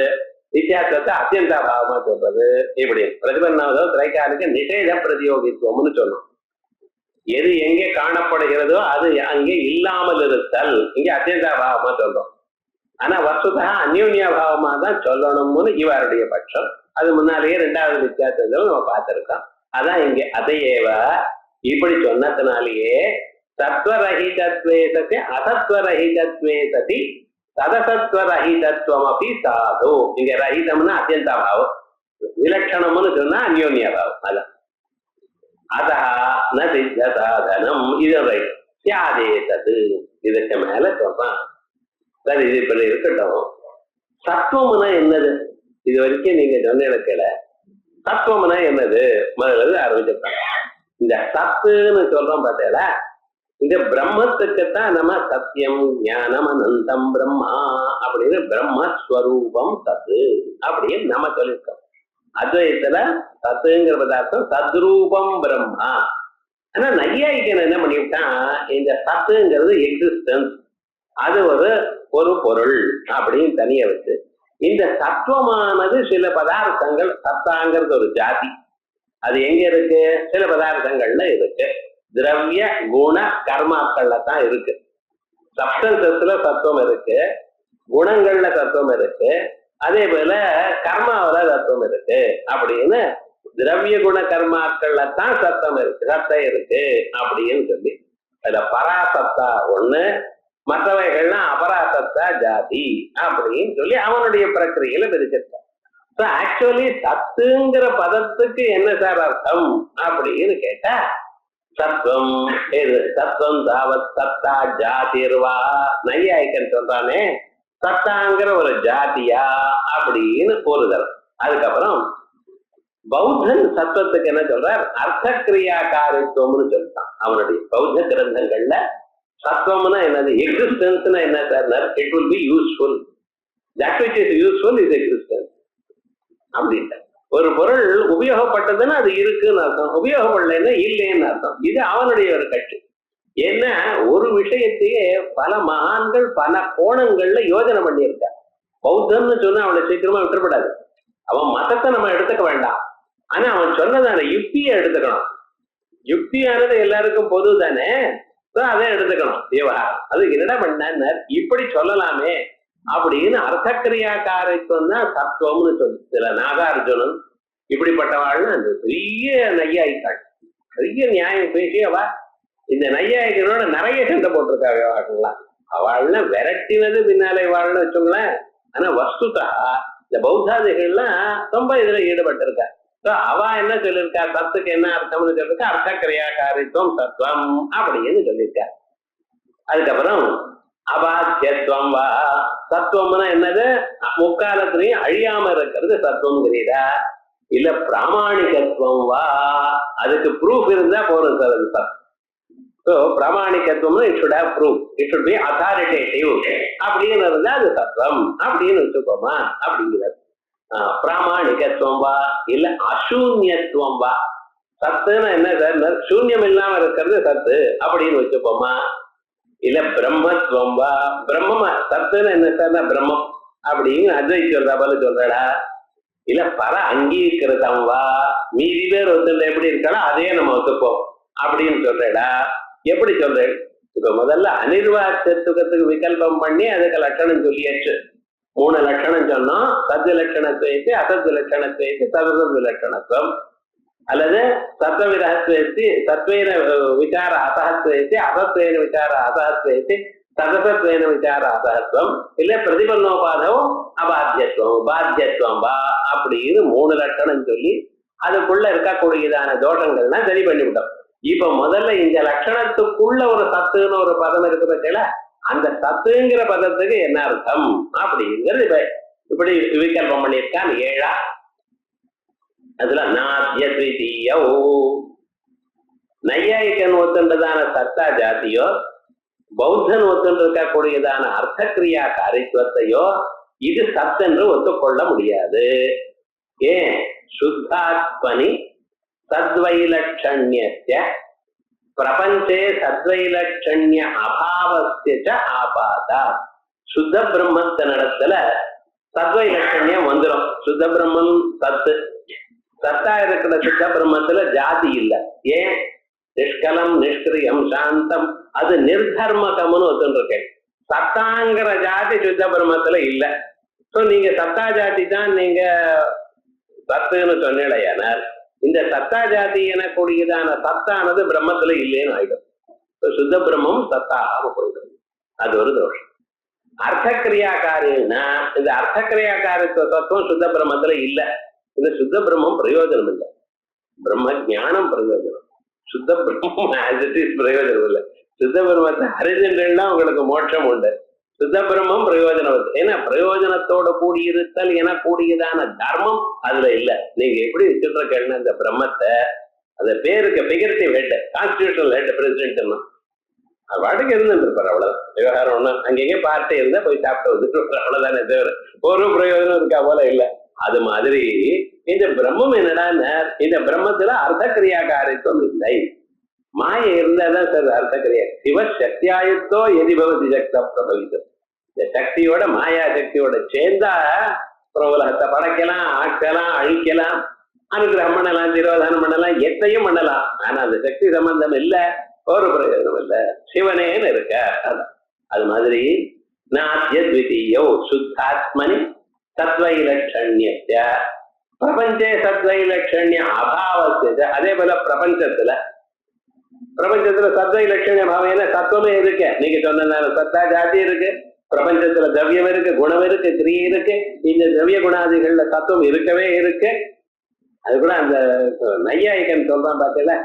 நித்தியாத்வத்தை அத்தியந்தாபாவமா சொல்றது. இப்படி பிரதிபன்னாவதோ திரைக்காலுக்கு நிஷேத பிரதியோகித்துவம்னு சொன்னோம். எது எங்கே காணப்படுகிறதோ அது அங்கே இல்லாமல் இருத்தல் இங்க அத்தியந்தாபாவமா சொல்றோம். ஆனா வஸ்துதா அந்யோன்யாபாவமா தான் சொல்லணும்னு இவருடைய பட்சம். அது முன்னாலேயே ரெண்டாவது வித்தியாசங்கள் நம்ம பார்த்திருக்கோம். அதான் இங்க அதையேவ இப்படி சொன்னதுனாலேயே சத்வரஹிதத்வே சதி அசத்வரஹிதத்வே சதி ததசத்வரஹிதத்துவம் அப்படி சாது. இங்க ரஹிதம்னா அத்தியந்தாபாவம், விலட்சணம்னு சொன்னா அந்யோன்யாபாவம். அதான் அதா ந சித்த சாதனம் இது சியாதேசது. இதுக்கு மேல சொல்றான். சரி, இது இப்ப இருக்கட்டும். சத்துவம்னா என்னது? இது வரைக்கும் நீங்க சொன்ன இடத்துல சத்துவம்னா என்னது முதல்ல ஆரம்பிச்சிருக்காங்க. இந்த சத்துன்னு சொல்றோம் பார்த்தீங்களா, இந்த பிரம்மத்துக்குத்தான் நம்ம சத்தியம் ஞானம் அனந்தம் பிரம்மா அப்படின்னு பிரம்மஸ்வரூபம் சத்து அப்படின்னு நம்ம சொல்லியிருக்கோம். அத்வைத்துல சத்துங்கிற பதார்த்தம் சத்ரூபம் பிரம்மா. ஆனா நையாயிக்கன் என்ன பண்ணிவிட்டான், இந்த சத்துங்கிறது எக்ஸிஸ்டன்ஸ், அது ஒரு பொருள் அப்படின்னு தனியா வச்சு இந்த சத்துவமானது சில பதார்த்தங்கள், சத்தாங்கிறது ஒரு ஜாதி, அது எங்க இருக்கு? சில பதார்த்தங்கள்ல இருக்கு. திரவிய குண கர்மாக்கள்ல தான் இருக்கு. சப்ஸ்டன்சஸ்ல சத்துவம் இருக்கு, குணங்கள்ல சத்துவம் இருக்கு, அதே போல கர்மாவில சத்துவம் இருக்கு. அப்படின்னு திரவிய குண கர்மாக்கள்ல தான் சத்தம் இருக்கு, சத்தம் இருக்கு அப்படின்னு சொல்லி அதுல பராசத்தா ஒண்ணு, மற்றவைகள்லாம் அபராசத்தா ஜாதி அப்படின்னு சொல்லி அவனுடைய பிரக்கிரியில பிரிச்சிருக்கான். ஆக்சுவலி சத்துங்கிற பதத்துக்கு என்ன சார் அர்த்தம் அப்படின்னு கேட்டா, சத்வம் சத்வம் தாவத் சத்தா ஜாதிர்வா. நையாயிக்கன் சொல்றானே சத்தாங்கிற ஒரு ஜாதியா அப்படின்னு போலுதல். அதுக்கப்புறம் பௌத்தன் சத்துவத்துக்கு என்ன சொல்றார்? அர்த்த கிரியாகாரித்துவம்னு சொல்லிட்டான். அவனுடைய பௌத்த கிரந்தங்கள்ல சத்துவம்னா என்னது? எக்ஸிஸ்டன்ஸ்னா என்ன sir? It will be useful. That which is useful is existence அப்படின்ட்டு. ஒரு பொருள் உபயோகப்பட்டதுன்னா அது இருக்குன்னு அர்த்தம், உபயோகப்படலைன்னா இல்லைன்னு அர்த்தம். இது அவனுடைய ஒரு கட்சி. என்ன ஒரு விஷயத்தையே பல மகான்கள் பல கோணங்கள்ல யோஜனை பண்ணியிருக்க. பௌத்தம்னு சொன்னா அவனை சீக்கிரமா விட்டுப்படாது. அவன் மதத்தை நம்ம எடுத்துக்க வேண்டாம், ஆனா அவன் சொன்னதான யுக்தியை எடுத்துக்கணும். யுக்தியானது எல்லாருக்கும் பொது தானே, அதை எடுத்துக்கணும் விவகாரம். அது என்ன பண்ண இப்படி சொல்லலாமே அப்படின்னு அர்த்தக்கிரியாக்காரத்துவம் தான் சத்துவம்னு சொல்லு. சில நாகார்ஜுனன் இப்படிப்பட்டவாள்னு அந்த பெரிய நையாயிக்காள், பெரிய நியாயம் பேசியவா இந்த நையாயிக்கனோட நிறைய சண்டை போட்டிருக்கா விவகாரங்கள்லாம். அவள்னா விரட்டினது பின்னாலே வாழ்னு வச்சோங்களேன். ஆனா வஸ்துதா இந்த பௌத்தாதிகள்லாம் ரொம்ப இதுல ஈடுபட்டிருக்கா. அவ என்ன சொல்லியிருக்கா? சத்துக்கு என்ன அர்த்தம்னு சொல்லிருக்கா? அர்த்தக்கிரியாக்காரித்துவம் சத்துவம் அப்படின்னு சொல்லியிருக்கா. அதுக்கப்புறம் அபாத்தியத்துவம் வா. சத்துவம்னா என்னது? முக்காலத்திலையும் அழியாம இருக்கிறது சத்துவம்ங்கிறீரா? இல்ல பிராமணிகத்துவம் வா, அதுக்கு ப்ரூஃப் இருந்தா போறோம் சார். அது ஸோ பிராமணிகத்துவம்னு it should have prove, it should be authoritative அப்படின்னு இருந்தா அது சத்தம் அப்படின்னு வச்சுக்கோமா அப்படிங்கிறது. பிராமணிகத்துவம் வா இல்ல அசூன்யத்துவம் வா. சத்துன்னு என்ன சார், சூன்யம் இல்லாம இருக்கிறது சத்து அப்படின்னு வச்சுப்போமா. இல்ல பிரம்மத்துவம் வா, பிரம்மமா சத்துன்னு என்ன சார் பிரம்மம் அப்படின்னு அத்வைதி சொல்றா போல சொல்றடா. இல்ல பர அங்கீகிருதம் வா, மீதி பேர் ஒருத்தர் எப்படி இருக்காளோ அதே நம்ம ஒத்துப்போம் அப்படின்னு சொல்றடா. எப்படி சொல்றேன்? இப்ப முதல்ல அனிர்வாச்சத்துவத்துக்கு விகல்பம் பண்ணி அதுக்கு லட்சணம் சொல்லியாச்சு. 3 லட்சணம் சொன்னோம். சத்து லட்சணத்துவத்து, அசத்து லட்சணத்துவத்து, சதசத்து லட்சணத்துவம். அல்லது சத்வ விரகத்துவத்து, சத்வேன விசார அசகத்துவத்து, அசத்வேன விசார அசகத்துவத்து, சதசத்வேன விசார அசகத்துவம். இல்ல பிரதிபன்னோபாதம் அபாத்தியத்துவம் பாத்தியத்துவம் வா அப்படின்னு 3 லட்சணம் சொல்லி அதுக்குள்ள இருக்கக்கூடியதான தோஷங்கள்னா சரி பண்ணிவிட்டோம். இப்ப முதல்ல இந்த லட்சணத்துக்குள்ள ஒரு சத்துன்னு ஒரு பதம் இருக்கு பட்சல, அந்த சத்துங்கிற பதத்துக்கு என்ன அர்த்தம் அப்படிங்கிறது இப்படி விகல்பம் பண்ணியிருக்கான் 7. அதுல நாத்யத்விதீயோ நையாயிக்கன் ஒத்துன்றதான சத்தா ஜாதியோ பௌத்தன் ஒத்துன்று இருக்கக்கூடியதான அர்த்தக்கிரியா காரித்துவத்தையோ இது சத்தென்று ஒத்துக்கொள்ள முடியாது. ஏன்? சுத்தாத்மனி சத்வைலட்சண்ய பிரபஞ்சே சத்வைலட்சண்ய அபாவஸ்ய ஆபாதா. சுத்த பிரம்மத்தினிடத்துல சத்வைலட்சண்யம் வந்துடும். சுத்த பிரம்மம் சத்து, சத்தா இருக்கிற சுத்த பிரம்மத்துல ஜாதி இல்லை. ஏன்? நிஷ்கலம் நிஷ்கிரியம் சாந்தம், அது நிர்தர்மகம்னு ஒத்துருக்கேன். சத்தாங்கிற ஜாதி சுத்த பிரம்மத்துல இல்ல. ஸோ நீங்க சத்தா ஜாதி தான் நீங்க சத்துன்னு சொன்னீடையானால் இந்த சத்தா ஜாதி எனக்கூடியதான சத்தானது பிரம்மத்துல இல்லைன்னு ஆயிடும். சுத்த பிரம்மம் சத்தாக போயிடும். அது ஒரு தோஷம். அர்த்தக்கிரியாக்காரின்னா இந்த அர்த்தக்கிரியாக்காரித்துவ தத்துவம் சுத்த பிரம்மத்துல இல்ல. இந்த சுத்த பிரம்மம் பிரயோஜனம் இல்லை. பிரம்ம ஞானம் பிரயோஜனம், சுத்த பிரம்மம் பிரயோஜனம் இல்லை. சுத்த பிரம்மத்தை அறிஞர்கள்னா உங்களுக்கு மோட்சம் உண்டு. சுத்த பிரம்மம் பிரயோஜனம். ஏன்னா பிரயோஜனத்தோட கூடியிருத்தல் என கூடியதான தர்மம் அதுல இல்ல. நீங்க எப்படி வச்சுருக்கேன்னா இந்த பிரம்மத்தை அந்த பேருக்கு பிகரட்டிவ் ஹெட், கான்ஸ்டிடியூஷனல் ஹெட், பிரசிடென்ட் அது பாட்டுக்கு இருந்துருப்பாரு. அவ்வளவுதான் விவகாரம். ஒண்ணு அங்கேயே பார்ட்டி இருந்தா போய் சாப்பிட்டு வந்துட்டு அவ்வளவுதானே தவிர ஒரு பிரயோஜனம் இருக்கா போல இல்ல. அது மாதிரி இந்த பிரம்மம் என்னடா, இந்த பிரம்மத்துல அர்த்தக்கிரியாக்காரித்துவம் இல்லை. மாய இருந்தாதான் சார் அர்த்தக்கிரியா. சிவ சக்தியாயுத்தோ எதிபவதி சக்த பிரபலிதம். இந்த சக்தியோட மாயா சக்தியோட சேர்ந்தா உலகத்தை படைக்கலாம், ஆக்கலாம், அழிக்கலாம், அனுகிரகம் பண்ணலாம், திரோதானம் பண்ணலாம், எத்தையும் பண்ணலாம். ஆனா அந்த சக்தி சம்பந்தம் இல்ல, ஒரு பிரயோஜனம் இல்ல. சிவனேன்னு இருக்க. அது மாதிரி நாத்யத்விதீயோ சுத்தாத்மனி சத்வைலட்சண்ய பிரபஞ்சே சத்வைலட்சண்ய அபாவஸ்ய. அதே போல பிரபஞ்சத்துல சத்வைலட்சண்ய பாவம் என்ன தத்துவமே இருக்கு. நீங்க சொன்ன சத்தா ஜாதி இருக்கு, பிரபஞ்சத்துல திரவியம் இருக்கு, குணம் இருக்கு, கிரியை இருக்கு. இந்த திரவிய குணாதிகள்ல தத்துவம் இருக்கவே இருக்கு. அது கூட அந்த நையாயிகன் சொல்றான் பார்த்தீங்களா,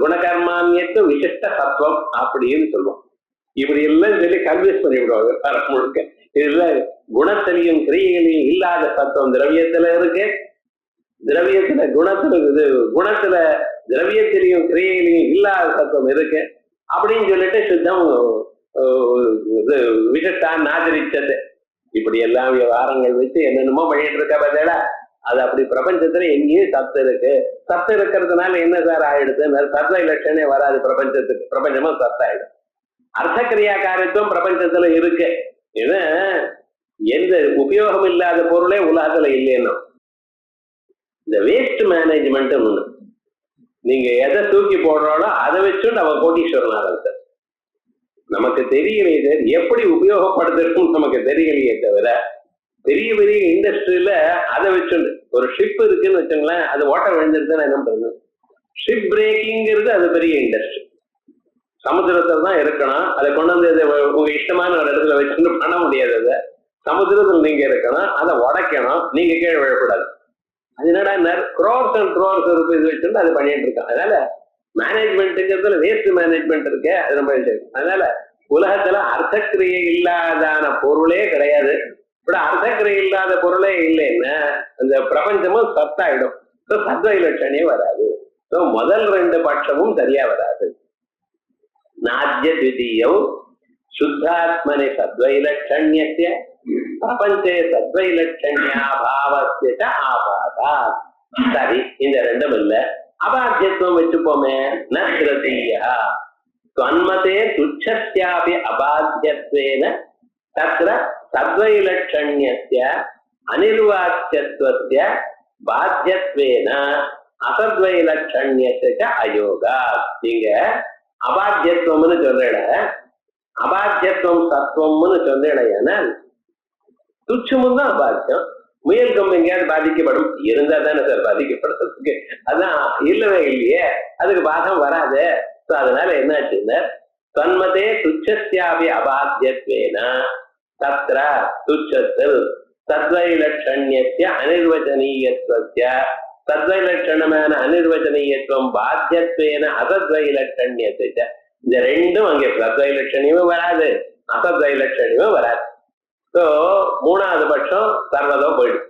குணகர்மான்யத்து விசிஷ்ட தத்துவம் அப்படின்னு சொல்லுவோம். இப்படி எல்லாம் சொல்லி கன்வின்ஸ் பண்ணி விடுவாங்க முழுக்க. இதுல குணத்திலையும் கிரியைகளையும் இல்லாத தத்துவம் திரவியத்துல இருக்கு, திரவியத்துல குணத்துல திரவியத்திலையும் கிரியைகளையும் இல்லாத தத்துவம் இருக்கு அப்படின்னு சொல்லிட்டு சுத்தம் விசிஷ்டான் ஆதரிச்சது. இப்படி எல்லாம் விவகாரங்கள் வச்சு என்னென்னமோ பண்ணிட்டு இருக்க பார்த்தா அது அப்படி பிரபஞ்சத்துல எங்கேயும் சத்து இருக்கு. சத்து இருக்கிறதுனால என்ன சார் ஆயிடுது? சத்த இலட்சணே வராது பிரபஞ்சத்துக்கு. பிரபஞ்சமும் சத்தாயிடும். அர்த்தக்கிரியாக்காரித்துவம் பிரபஞ்சத்துல இருக்கு. ஏன்னா எந்த உபயோகம் இல்லாத பொருளே உலகத்துல இல்லைன்னு. இந்த வேஸ்ட் மேனேஜ்மெண்ட் ஒண்ணு. நீங்க எதை தூக்கி போடுறாலோ அதை வச்சு நம்ம கோட்டீஸ்வரனாக சார். நமக்கு தெரியலையே சார், எப்படி உபயோகப்படுத்துறதுன்னு நமக்கு தெரியலையே தவிர பெரிய பெரிய இண்டஸ்ட்ரியில அதை வச்சுண்டு ஒரு ஷிப் இருக்குன்னு வச்சுங்களேன், அது ஓட்ட விழுந்துருதுன்னு என்ன பண்றது? ஷிப் பிரேக்கிங்கிறது அது பெரிய இண்டஸ்ட்ரி. சமுத்திரத்துல தான் இருக்கணும். அதை கொண்டு வந்து உங்க இஷ்டமான ஒரு இடத்துல வச்சுட்டு பண்ண முடியாது. அதை சமுத்திரத்தில் நீங்க இருக்கணும், அதை உடைக்கணும், நீங்க கீழே விழக்கூடாது. அது என்னடா க்ரோர்ஸ் அண்ட் க்ரோர்ஸ் ருபீஸ் வச்சுட்டு அது பண்ணிட்டு இருக்கான். அதனால மேனேஜ்மெண்ட்டுங்கிறதுல வேஸ்ட் மேனேஜ்மெண்ட் இருக்கு. அது ரொம்ப அதனால உலகத்துல அர்த்தக்கிரியை இல்லாதான பொருளே கிடையாது. இப்படி அர்த்தக்கிரியை இல்லாத பொருளே இல்லைன்னா அந்த பிரபஞ்சமும் சத்தாயிடும். சத்வ இலட்சணே வராது. முதல் ரெண்டு பட்சமும் சரியா வராது. நாஜ்ய த்விதீயம் சுத்தாத்மனி சத்வைலட்சண்யஸ்ய பிரபஞ்சே சத்வைலட்சண்யா பாவஸ்ய ச ஆபாதாத். சரி, இந்த ரெண்டும் இல்ல, அபாத்தியத்துவம் வச்சுப்போமே. ந திருதீயா ஸ்வன்மதே துச்சஸ்யாபி அபாத்தியத்வேன தத்ர சத்வைலட்சண்யஸ்ய அனிர்வாச்சியத்வஸ்ய பாத்தியத்வேன அசத்வைலட்சண்யஸ்ய ச அயோகா. நீங்க அபாத்தியத்துவம்னு சொல்றேட, அபாத்தியத்துவம் சத்துவம்னு சொல்றேடையான துச்சமும் தான் அபாத்தியம். முயல் கொம்பு எங்கேயாவது பாதிக்கப்படும், இருந்தா தானே சார் பாதிக்கப்படுறதுக்கு, அதான் இல்லவே இல்லையே, அதுக்கு பாதம் வராது. அதனால என்னாச்சுன்னா தன்மதே துச்சஸ்யாபி அபாத்தியத்வேன தத்ர துச்சத்தில் சத்வைலட்சண்யஸ்ய அனிர்வச்சனீயத்வஸ்ய சத்வைலட்சணமான அனிர்வச்சனீயத்துவம் பாத்தியத்வேன அசத்வைலட்சண்யஸ்ய. இந்த ரெண்டும் அங்கே சத்வைலட்சணியமும் வராது, அசத்வைலட்சணியமும் வராது. சோ மூணாவது பட்சம் சர்வதோ போயிடும்.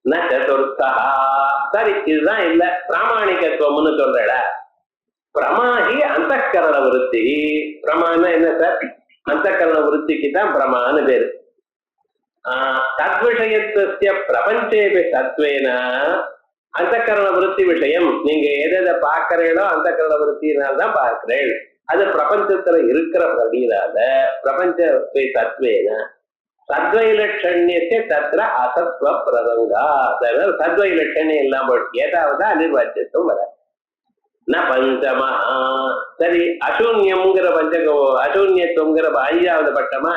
ந சதுர்த்தா. சரி, இதுதான் இல்ல பிராமணிகத்துவம்னு சொல்றடா. பிரமாஹி அந்தக்கரண விருத்தி. பிரமான்னா என்ன சார்? அந்தக்கரண விருத்திக்கு தான் பிரமான்னு பேரு. தத்விஷயத்துவ பிரபஞ்சேபி சத்வேன அந்தக்கரண விருத்தி விஷயம். நீங்க எதை பார்க்கிறீங்களோ அந்தக்கரண விருத்தினால்தான் பார்க்கிறேன். அது பிரபஞ்சத்துல இருக்கிறபடினால பிரபஞ்ச சத்வேன சத்வைலட்சண்யத்தை தத்ர அசத்வ பிரதங்கா. சத்வைலட்சண்யம் இல்லாம ஏதாவது அனிர்வாச்சியத்துவம் வர. ந பஞ்சமா. சரி, அசூன்யம்ங்கிற அசூன்யத்துவங்கிற ஐந்தாவது பட்டமா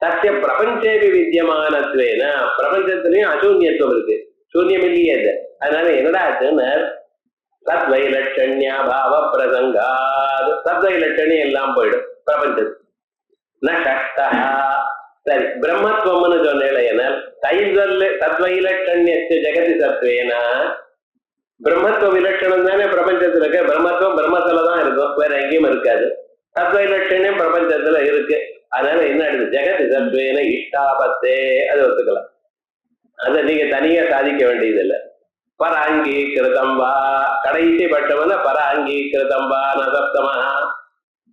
சத்திய பிரபஞ்சேபி வித்தியமானத்வேன. பிரபஞ்சத்திலையும் அசூன்யத்துவம் இருக்கு, சூன்யம் இல்லையே அது. அதனால என்னடா ஆச்சுன்னு சத்வைலட்சண்யா பாவ பிரசங்கா. சத்வைலட்சணியம் எல்லாம் போயிடும் பிரபஞ்சத்து. ந கஷ்டா. சரி, பிரம்மத்துவம்னு சொன்னேன். சத்வைலட்சண்ய ஜெகதி சத்வேனா. பிரம்மத்துவ விலட்சணம் தானே பிரபஞ்சத்துல இருக்கு. பிரம்மத்துவம் பிரம்மத்துலதான் இருக்கும், வேற எங்கேயும் இருக்காது. சத்வைலட்சண்யம் பிரபஞ்சத்துல இருக்கு. அதனால என்ன ஆயிடுது? ஜெகதி சத்வேன இஷ்டாபத்தே. அது ஒத்துக்கலாம், அதை நீங்க தனியா சாதிக்க வேண்டியது இல்லை. பர அங்கீகிருதம் வா. கடைசி பட்சம்னா பர அங்கீகிருதம் வா நசப்தமா.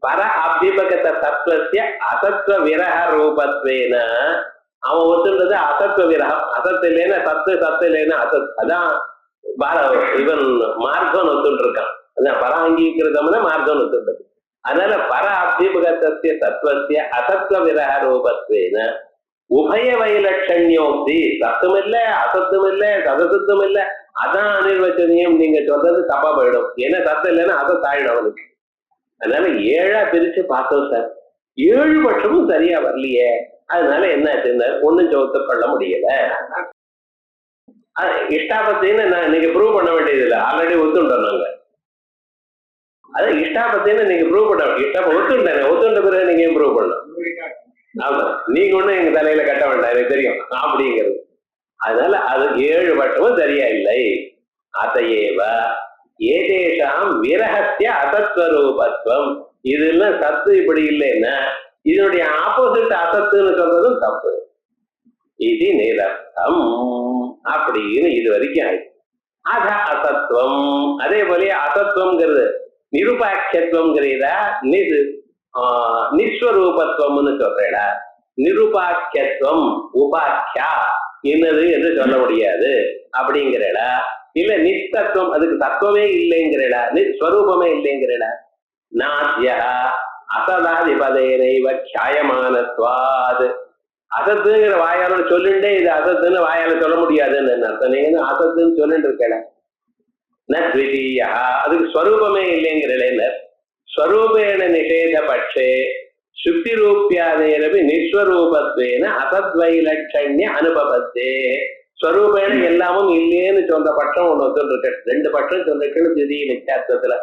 பர அபிபகத தத்துவசிய அசத்வ விரக ரூபத்வேன. அவன் ஒத்துன்றது அசத்வ விரகம். அசத்து இல்லைன்னா சத்து, சத்து இல்லைன்னா அசத். அதான் இவன் மார்க்கம் ஒத்துட்டு இருக்கான். அதான் பர அங்கீகிருதம்னா மார்க்கம் ஒத்துன்றது. அதனால பர அபிபகத்திய தத்துவசிய அசத்வ விரக ரூபத்வேன உபய வைலட்சண்யோக்தி. சத்தும் இல்ல, அசத்தும் இல்ல, சதசத்தும் இல்ல, அதான் அனிர்வச்சனியம். நீங்க சொல்றது தப்பா போயிடும். ஏன்னா சத்து இல்லைன்னா அசத்தாயிடும் அவனுக்கு. அதனால 7ஆ பிரிச்சு பார்த்தோம் சார். 7 பட்சமும் சரியா வரலையே. அதனால என்ன ஆச்சுன்னா ஒண்ணும் சோத்து கொள்ள முடியல. இஷ்டாபத்தின்னு நான் நீங்க ப்ரூவ் பண்ண வேண்டியது இல்லை, ஆல்ரெடி ஒத்துட்டோம் நாங்க. அது இஷ்டாபத்தின்னு நீங்க ப்ரூவ் பண்ண இஷ்டாப ஒத்துட்டேன். ஒத்துட்ட பிறகு நீங்க ப்ரூவ் பண்ணலாம். ஆமா, நீங்க ஒண்ணும் எங்க தலையில கட்ட வேண்டாம், எனக்கு தெரியும் அப்படிங்கிறது. அதனால அது 7 பட்சமும் சரியா இல்லை. அதையேவ ஏதேஷாம் விரகசிய அசத்வரூபத்துவம். இதுல சத்து இப்படி இல்லைன்னா இதனுடைய ஆப்போசிட் அசத்துன்னு சொல்றதும் தப்பு. இது நிரர்த்தம் அப்படின்னு இது வரைக்கும் ஆயிடுச்சு. அத அசத்துவம். அதே போல அசத்துவம்ங்கிறது நிருபாக்கியத்துவங்கிறதா நிஸ்வரூபத்துவம்னு சொல்றேடா. நிருபாக்கியத்துவம் உபாக்கியா என்னது என்று சொல்ல முடியாது அப்படிங்கிறடா. இல்ல நித்தத்துவம், அதுக்கு தத்துவமே இல்லைங்கிறடா, ஸ்வரூபமே இல்லைங்கிறடா. நாத்யா அசதாதிபதேனைவ கியாயமானத்வாது. அசத்துங்கிற வாயால சொல்லுண்டே இது அசத்துன்னு வாயால சொல்ல முடியாதுன்னு அர்த்தம். நீங்க அசத்துன்னு சொல்லிட்டு இருக்கல. நத்விதீயா, அதுக்கு ஸ்வரூபமே இல்லைங்கிறேன். ஸ்வரூபேண நிஷேத பட்சே சுக்தி ரூபியாதேரபி நிஸ்வரூபத்வேன அசத்வைலட்சண்ய அனுபவத்தே. ஸ்வரூபேண எல்லாமும் இல்லையேன்னு சொல்ற பட்சம் ஒண்ணு ஒத்துருக்கு. 2 பட்சம் சொல்லிருக்குன்னு திதி நிச்சயத்துவத்துல.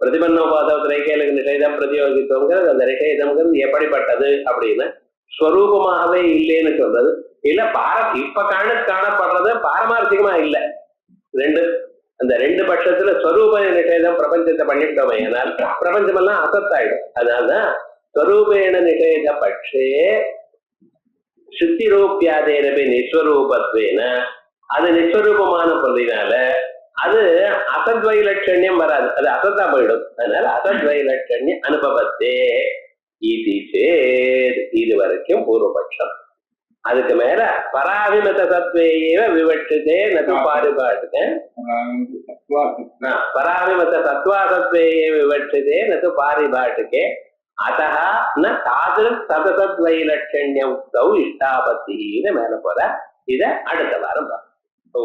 பிரதிபன்னோபாதத்துல ரைகேலுக்கு நிஷேதம் பிரதியோகித்துவங்கிறது, அந்த நிஷேதம்ங்கிறது எப்படிப்பட்டது அப்படின்னு ஸ்வரூபமாகவே இல்லைன்னு சொல்றது. இல்ல இப்ப காணப்படுறது பாரமார்த்திகமா இல்லை. அந்த 2 பட்சத்துல ஸ்வரூப நிஷேதம் பிரபஞ்சத்தை பண்ணிட்டோமே, ஆனால் பிரபஞ்சம் எல்லாம் அசத்தாயிடும். அதனால்தான் ஸ்வரூபேண நிஷேத பட்சே சுத்தி ரூபியாதேரபி நிஸ்வரூபத்வேன. அது நிஸ்வரூபமான பொருளினால அது அசத்வைலட்சண்யம் வராது, அது அசத்தா போயிடும். அதனால அசத்வைலட்சண்யம் அனுபவத்தே இது சேத், இது வரைக்கும் பூர்வபட்சம். அதுக்கு மேல பராவிமத சத்வேயேவ விவட்சதே நது பாரிபாட்டுக்கு, பராவிமத சத்வா சத்வேயே விவட்சதே நது பாரிபாட்டுக்கே அத்தः ந தாதிருக் சதசத்வைலட்சண்ய உக்தௌ இஷ்டாபத்தின்னு மேல போற. இத அடுத்த வாரம் பார்ப்போம். ஓ